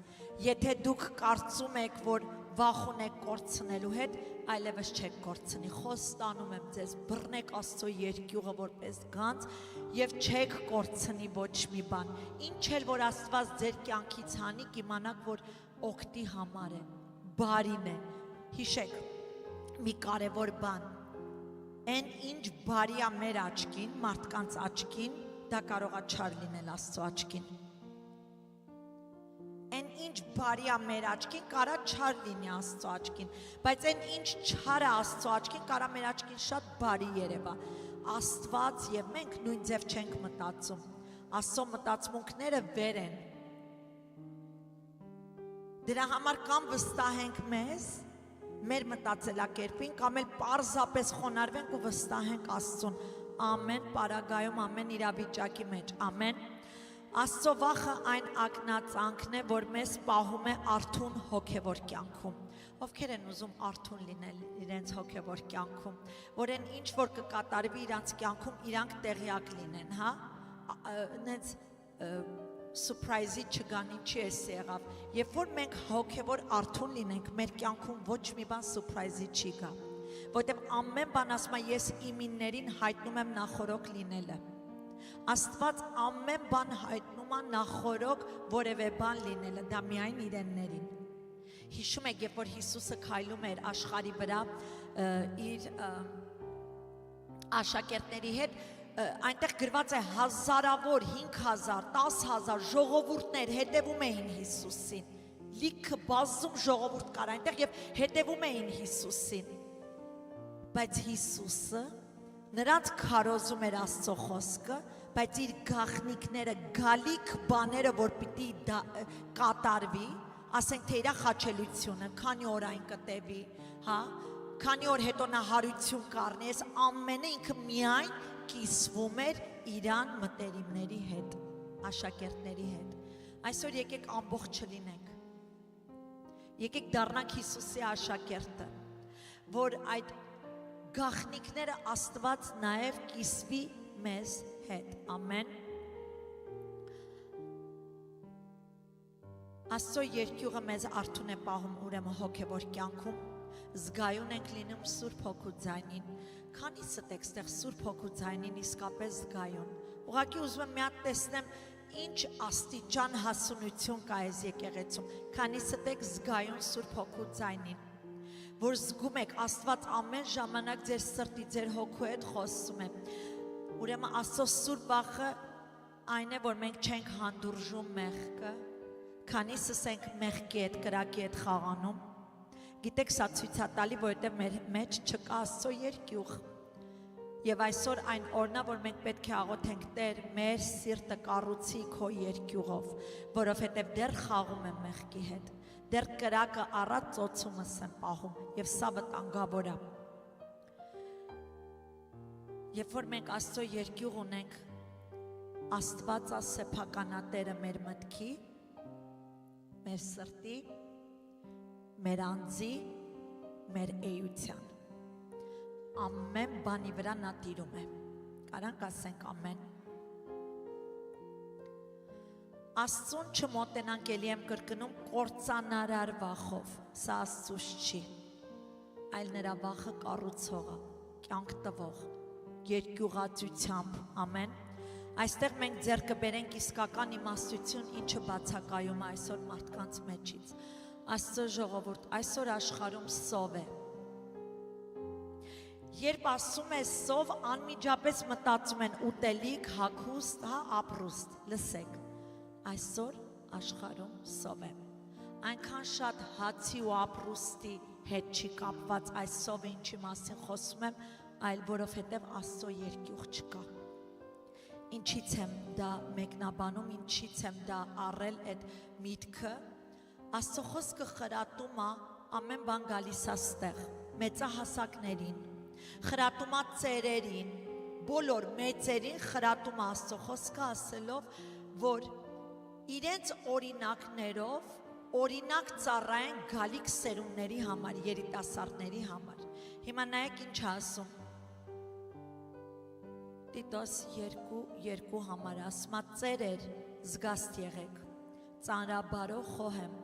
Եթե դուք կարծում եք, որ վախ ունեք կորցնելու հետ, այլևս չեք կորցնի։ Խոստանում եմ ձեզ, բռնեք Աստծո երկյուղը որպես գանձ եւ չեք կորցնի ոչ մի բան։ Ինչ էլ որ Աստված ձեր կյանքից հանի, կիմանաք, որ օգտի համար է, բարին է։ Հիշեք մի կարևոր բան։ Այն ինչ բարի է մեր աչքին, մարդկանց աչքին, դա կարող է չար լինել Աստծո աչքին։ Այն ինչ բարի է մեր աչքին, կարա չար լինի Աստծո աչքին, բայց այն ինչ չար է Աստծո աչքին, կարա մեր աչքին շատ բարի երևա։ Աստված եւ մենք նույն ձև չենք մտածում։ Աստծո մտածմունքները վեր են։ Դրա համար կամ վստահենք մեզ, մեր մտածելակերպին, կամ էլ պարզապես խոնարհվենք ու վստահենք Աստծուն ամեն պարագայում, ամեն իրավիճակի մեջ։ Ամեն։ Աստծո վախը այն ակնածանքն է, որ մեզ պահում է արթուն հոգևոր կյանքում։ Ովքեր են ուզում արթուն լինել իրենց հոգևոր կյանքում, որ այն ինչ որ կկատարվի իրանց կյանքում, իրանք տեղյակ լինեն, հա։ Նենց սուրպրայզի չգան, ինչի էս եղավ։ Երբ որ մենք հոգևոր արթուն լինենք, մեր կյանքում ոչ մի բան սուրպրայզի չի գա։ Որտեղ ամեն բան ասում է, ես իմիններին հայտնում եմ նախորոք լինելը։ Աստված ամեն բան հայտնում է նախորոք որևէ բան լինելը, դա միայն իրեններին։ Հիշում եք, երբ որ Հիսուսը քայլում էր աշխարհի վրա իր աշակերտների հետ, այնտեղ գրված է հազարավոր, 5000, 10000 ժողովուրդներ հետևում էին Հիսուսին։ Լիքը բազում ժողովուրդ կար այնտեղ եւ հետևում էին Հիսուսին։ Բայց Հիսուսը նրանց քարոզում էր Աստծո խոսքը, բայց իր գաղտնիքները, գալիք բաները, որ պիտի կատարվի, ասենք թե իր խաչելությունը, քանի օր այն կտևի, հա, քանի օր հետո նա հարություն կառնի, այս ամենը ինքը միայն կիսվում էր իրան մտերիմների հետ, աշակերտների հետ։ Այսօր եկեք ամբողջ չլինենք։ Եկեք դառնանք Հիսուսի աշակերտը, որ այդ գաղտնիքները Աստված նաև կիսվի մեզ հետ, ամեն։ Աստծո երկյուղը մեզ արթուն է պահում ուրեմն հոգևոր կյանքում, զգայուն ենք լինում Սուրբ Հոգու ձայնին, քանիսդ եք ստեղ Սուրբ Հոգու ձայնին իսկապես զգայուն, ուղղակի ուզում եմ մի հատ տեսնեմ ինչ աստիճան հասունություն կա այս եկեղեցում, քանիսդ եք զգայուն Սուրբ Հոգու ձայնին, որ զգում եք Աստված ամեն ժամանակ ձեր սրտի, ձեր հոգու հետ խոսում է։ Ուրեմն Աստծո սուրբ վախը այն է, որ մենք չենք հանդուրժում մեղքը, քանիսս ենք մեղքի հետ, կրակի հետ խաղանում։ Գիտեք, սա ցույց է տալի, որովհետև մեր մեջ չկա Աստծո երկյուղ։ Եվ այսօր այն օրն է, որ մենք պետք է աղոթենք Տեր, մեր սիրտը կառուցի քո երկյուղով, որովհետև դեռ խաղում եմ մեղքի հետ, դեռ կրակը առած ծոցումս եմ պահում, եւ սա վտանգավոր է։ Երբ որ մենք Աստծո երկյուղ ունենք, Աստված է սեփականատերը մեր մտքի, մեր սրտի, մեր անձի, մեր էության։ Ամեն բանի վրա նա տիրում է։ Կարանք ասենք ամեն։ Աստծուն չմոտենանք էլի եմ կրկնում կործանարար վախով, սա Աստծուց չի, այլ նրա վախը կառուցողը, կյանք տվող, երկյուղածությամբ, ամեն։ Այստեղ մենք ձեռքը բերենք իսկական իմաստություն, ինչը բացակայում է այսօր մարդկանց մեջից։ Աստծո ժողովուրդ, այսօր աշխարհում սով է։ Երբ ասում է սով, անմիջապես մտածում են ուտելիք, հագուստ, ապրուստ, լսեք, այսօր աշխարհում սով է, այնքան շատ հացի ու ապրուստի հետ չի կապված այս սովը, ինչի մասին խոսում եմ, այլ որովհետև Աստծո երկյուղ չկա։ Ինչից եմ դա մեկնաբանում, ինչից եմ դա առել այդ միտքը, Աստծո խոսքը խրատում է, ամեն բան գալիս է ստեղ, մեծահասակներին, խրատում է ծերերին, բոլոր մեծերին խրատում է Աստծո խոսքը ասելով, որ իրենց օրինակներով օրինակ ծառայեն գալիք սերունդների համար, երիտասարդների համար։ Հիմա նայեք ինչ ասում։ Տիտոս 2:2 համար ասում է ծերեր զգաստ եղեք, ծանրաբարող խոհեմ,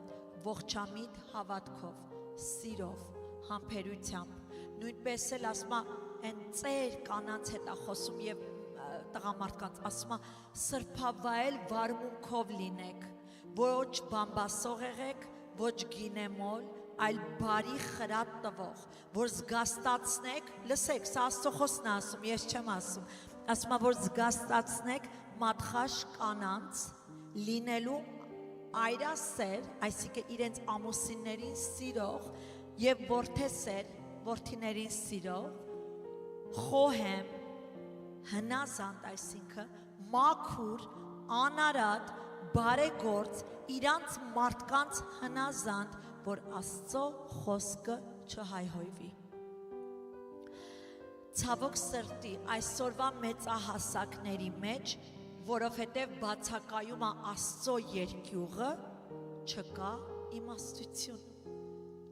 ողջամիտ հավատքով, սիրով, համբերությամբ, նույնպես էլ ասում է այն ծեր կանանց հետ է խոսում եւ տղամարդկանց ասում է սրբավայել վարմունքով լինեք, ոչ բամբասող եղեք, ոչ գինեմոլ, այլ բարի խրատ տվող, որ զգաստացնեք, լսեք, սա Աստծո խոսքն է ասում, ես չեմ ասում է, որ զգաստացնեք մատխաշ կանանց լինելու այրասեր, այսինքն իրենց ամուսիններին սիրող եւ որդեսեր, որդիներին սիրող, խոհեմ, հնազանդ, այսինքն մաքուր, անարատ, բարեգործ, իրանց մարդկանց հնազանդ, որ Աստծո խոսքը չհայհոյվի։ Ցավոք սրտի, այսօրվա մեծահասակների մեջ, որովհետև բացակայում է Աստծո երկյուղը,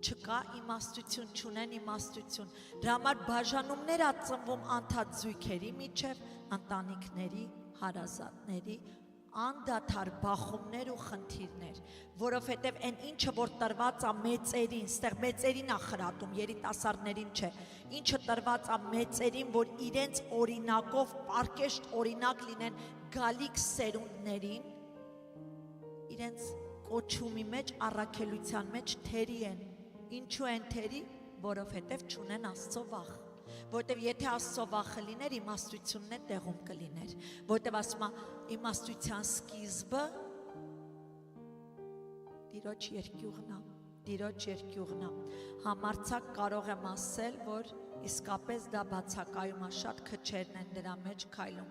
չկա իմաստություն, չունեն իմաստություն, դրա համար բաժանումներ ա ծնվում անդադար զույգերի միջև, ընտանիքների, հարազատների, անդադար բախումներ ու խնդիրներ, որովհետև այն ինչը որ տրված է մեծերին, ստեղ մեծերին է խրատում, երիտասարդներին չէ, ինչը տրված է մեծերին, որ իրենց օրինակով պարկեշտ օրինակ լինեն գալիք սերունդներին, իրենց կոչումի մեջ, առաքելության մեջ թերի են, ինչու են թերի, որովհետև չունեն Աստծո վախ, որովհետև եթե Աստծո վախը լիներ, իմաստությունն է տեղում կլիներ, որովհետև ասում է իմաստության սկիզբը Տիրոջ երկյուղն է, համարձակ կարող եմ ասել, որ իսկապես դա բացակայում է, շատ քչերն են դրա մեջ քայլում։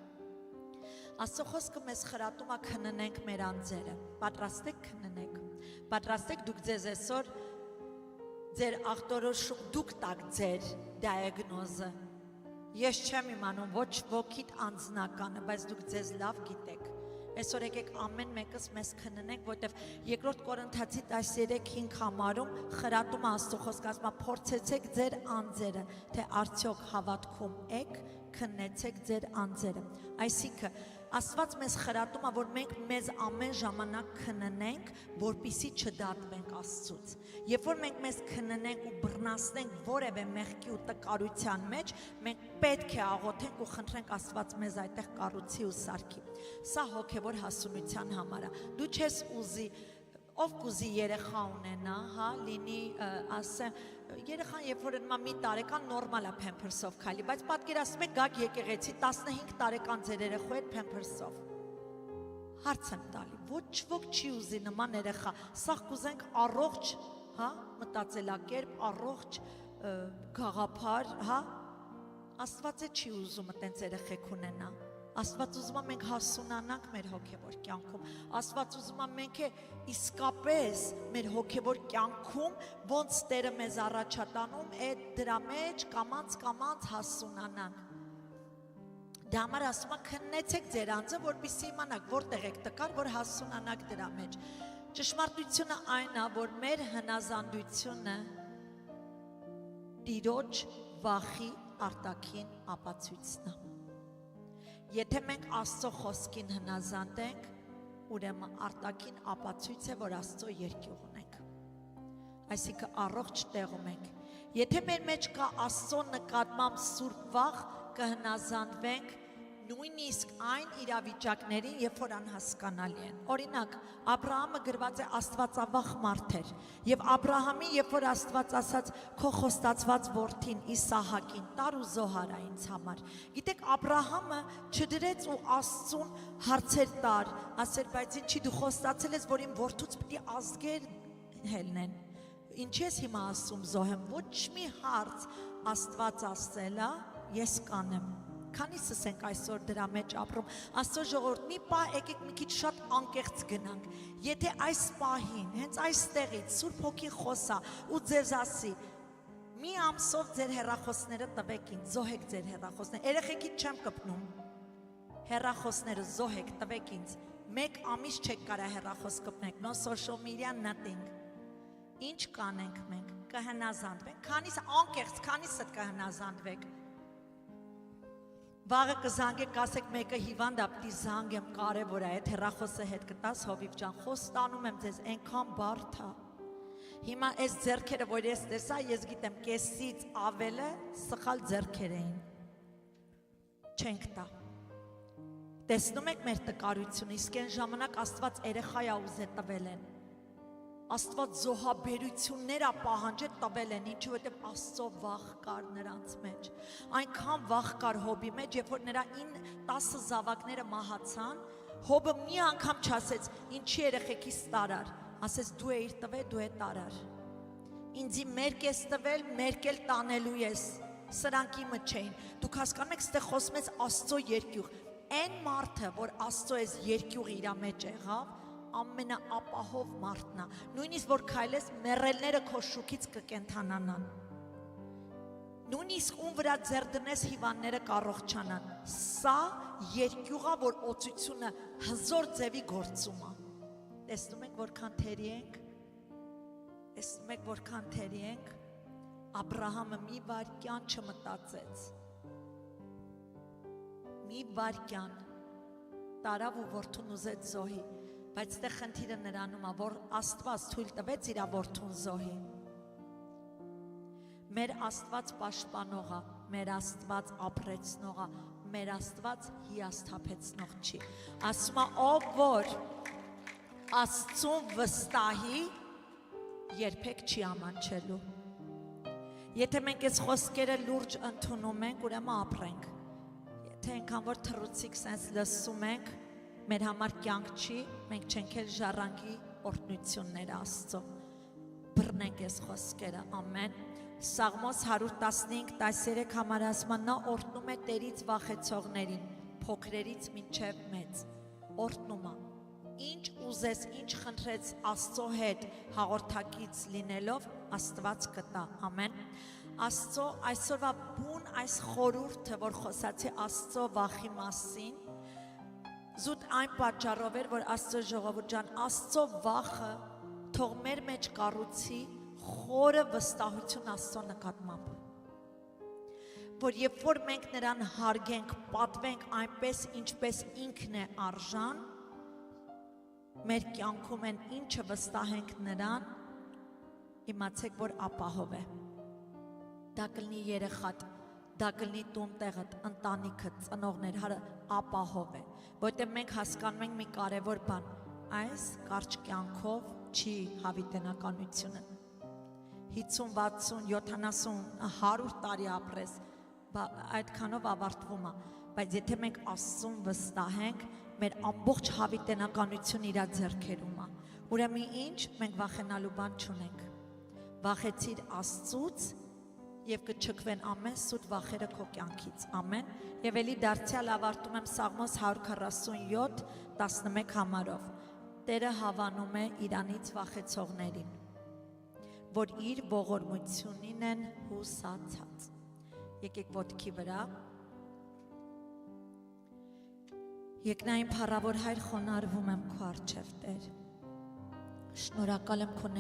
Աստծո խոսքը մեզ խրատում է քննենք մեր անձերը, պատրաստեք քննեք, պատրաստեք դուք ձեզ այսօր ձեր ախտորոշում դուք տակ ձեր դիագնոզը, ես չեմ իմանում ոչ ոքիդ անձնականը, բայց դուք ձեզ լավ գիտեք, այսօր եկեք ամեն մեկս մեզ քննենք, որտև երկրորդ Կորինթացի 13:5 համարում խրատում է Աստծո խոսքը, ասում է փորձեցեք ձեր անձերը, թե արդյոք հավատքում եք, քննեցեք ձեր անձերը, այսինքն Աստված մեզ խրատում է, որ մենք մեզ ամեն ժամանակ քննենք, որպեսզի չդատվենք Աստծուց։ Երբ որ մենք մեզ քննենք ու բռնացնենք որևէ մեղքի ու տկարության մեջ, մենք պետք է աղոթենք ու խնդրենք Աստված մեզ այդտեղ կառուցի ու սարքի։ Սա հոգևոր հասունության համար է։ Դու չես ուզի, ով կուզի երեխա ունենա, հա, լինի, ասեմ, երեխան երբ որ մի տարեկան նորմալ է փեմփերսով քայլի, բայց պատկերացնեք գաք եկեղեցի 15 տարեկան ձեր երեխու հետ փեմփերսով։ Հարց եմ տալի, ոչ ոք չի ուզի նման երեխա, սա կուզենք առողջ, հա, մտածելակերպ, առողջ գաղափար, հա, Աստված չի ուզում այդպես երեխեք ունենա։ Աստված ուզում է մենք հասունանանք մեր հոգևոր կյանքում, Աստված ուզում է մենք իսկապես մեր հոգևոր կյանքում ոնց Տերը մեզ առաջատանում է դրա մեջ կամած հասունանանք։ Դա համար ասում է քննեցեք ձեր անձը, որպեսզի իմանաք որտեղ եք տկար, որ հասունանաք դրա մեջ։ Ճշմարտությունը այն է, որ մեր հնազանդությունը Տիրոջ վախի արտաքին ապացույցն է։ Եթե մենք Աստծո խոսքին հնազանդ ենք, ուրեմն արտաքին ապացույց է, որ Աստծո երկյուղ ունենք։ Այսինքն առողջ տեղում ենք։ Եթե մեր մեջ կա Աստծո նկատմամբ սուրբ վախ, կհնազանդվենք նույնիսկ այն իրավիճակներին, երբ որ անհասկանալի են։ Օրինակ, Աբրահամը գրված է աստվածավախ մարդ էր, եւ Աբրահամի, երբ որ Աստված ասաց քո խոստացված որդին Իսահակին տար ու զոհար ինձ համար։ Գիտեք, Աբրահամը չդրեց ու Աստծուն հարցեր տար, ասեր, բայց ինչի դու խոստացել ես, որ իմ որդուց պիտի ազգեր հելնեն։ Ինչի ես հիմա ասում զոհեմ, ոչ մի հարց Աստված ասել է, ես կանեմ։ Քանիսս ենք այսօր դրա մեջ ապրում։ Աստծո ժողովուրդ, մի պահ եկեք մի քիչ շատ անկեղծ գնանք։ Եթե այս պահին, հենց այստեղից Սուրբ Հոգին խոսա ու ձեզ ասի, մի ամսով ձեր հեռախոսները տվեք ինձ, զոհեք ձեր հեռախոսները։ Երեխեքից չեմ կպնում։ Հեռախոսները զոհեք, տվեք ինձ։ 1 ամիս չեք կարա հեռախոս կպնեք, no social media, nothing։ Ինչ կանենք մենք, կհնազանդվենք, քանիս անկեղծ, քանիսը կհնազանդվեք։ Վաղը կզանգեք, ասեք մեկը հիվանդ է, պիտի զանգեմ, կարևոր է, այդ հեռախոսը հետ կտաս, Հովիվ ջան, խոստանում եմ ձեզ, այնքան բարդ է։ Հիմա այս ձեռքերը, որ ես տեսա, ես գիտեմ, կեսից ավելը սխալ ձեռքեր էին։ Չենք տա։ Տեսնում եք մեր տկարությունը, իսկ այն ժամանակ Աստված երեխա ուզե տվել են։ Աստված զոհաբերություններ պահանջե տվել են, ինչու որտեղ Աստծո վախ կար նրանց մեջ։ Այնքան վախ կար Հոբի մեջ, երբ որ նրա 10 զավակները մահացան, Հոբը մի անգամ չասեց, ինչի երեխեքիս տարար, ասեց դու էիր տվել, դու է տարար։ Ինձի մերկ ես տվել, մերկ էլ տանելու ես։ Սրանք իմը չէին։ Դուք հասկանում եք, ստեղ խոսում ես Աստծո երկյուղ։ Այն մարդը, որ Աստծո այս երկյուղը իր մեջ եղավ, ամենաապահով մարդն է, նույնիսկ որ քայլես մեռելները քո շուքից կկենթանանան, նույնիսկ ում վրա ձեռ դնես հիվանդները կառողջանան։ Սա երկյուղա, որ օծությունը հզոր ձևի գործում է։ Տեսնում եք որքան թերի ենք, տեսնում եք որքան թերի ենք։ Աբրահամը մի վայրկյան չմտածեց, մի վայրկյան տարավ ու որդուն ուզեց զոհի, բայց դե խնդիրը նրանում է, որ Աստված թույլ տվեց իր որդուն զոհի։ Մեր Աստված պաշտպանող է, մեր Աստված ապրեցնող է, մեր Աստված հիասթափեցնող չի։ Ասում է, ով որ Աստծուն վստահի, երբեք չի ամանչելու։ Եթե մենք այս խոսքերը լուրջ ընդունում ենք, ուրեմն ապրենք։ Եթե այնքան որ թռուցիկ սենց լսում ենք, մեր համար կյանք չի, մենք չենք էլ ժառանգի օրհնությունները Աստծո։ Բռնենք այս խոսքերը, ամեն։ Սաղմոս 115 13 համար ասում է, նա օրհնում է Տերից վախեցողներին, փոքրերից մինչև մեծ։ Օրհնում է։ Ինչ ուզես, ինչ խնդրեց Աստծո հետ հաղորդակից լինելով, Աստված կտա, ամեն։ Աստծո այսօրվա բուն այս խորհուրդը, որ խոսացի Աստծո վախի մասին, զուտ այն պատճառով էր, որ Աստծո ժողովուրդ ջան, Աստծո վախը թող մեր մեջ կառուցի խորը վստահություն Աստծո նկատմամբ, որ երբ որ մենք նրան հարգենք, պատվենք այնպես, ինչպես ինքն է արժան, մեր կյանքում են ինչը վստահենք նրան, իմացեք, որ ապահով է։ Դա կլինի երեխատ, դա կլինի տունտեղդ, ընտանիքդ, ծնողներ, ապահով է, որտեղ մենք հասկանում ենք մի կարևոր բան, այս կարճ կյանքով չի հավիտենականությունը։ 50, 60, 70, 100 տարի ապրես, այդքանով ավարտվում է, բայց եթե մենք Աստծուն վստահենք, մեր ամբողջ հավիտենականություն իր ձեռքերում է։ Ուրեմն ինչ, մենք վախենալու բան չունենք։ Վախեցիր Աստծուց եւ կչքվեն ամեն սուտ վախերը քո կյանքից։ Ամեն։ Եվ ելի դարձյալ ավարտում եմ Սաղմոս 147 11 համարով։ Տերը հավանում է իրանից վախեցողներին, որ իր ողորմությունին են հուսացած։ Եկեք ոտքի վրա։ Երկնային փառավոր Հայր, խոնարհվում եմ քո առջև, Տեր։ Շնորհակալ եմ քո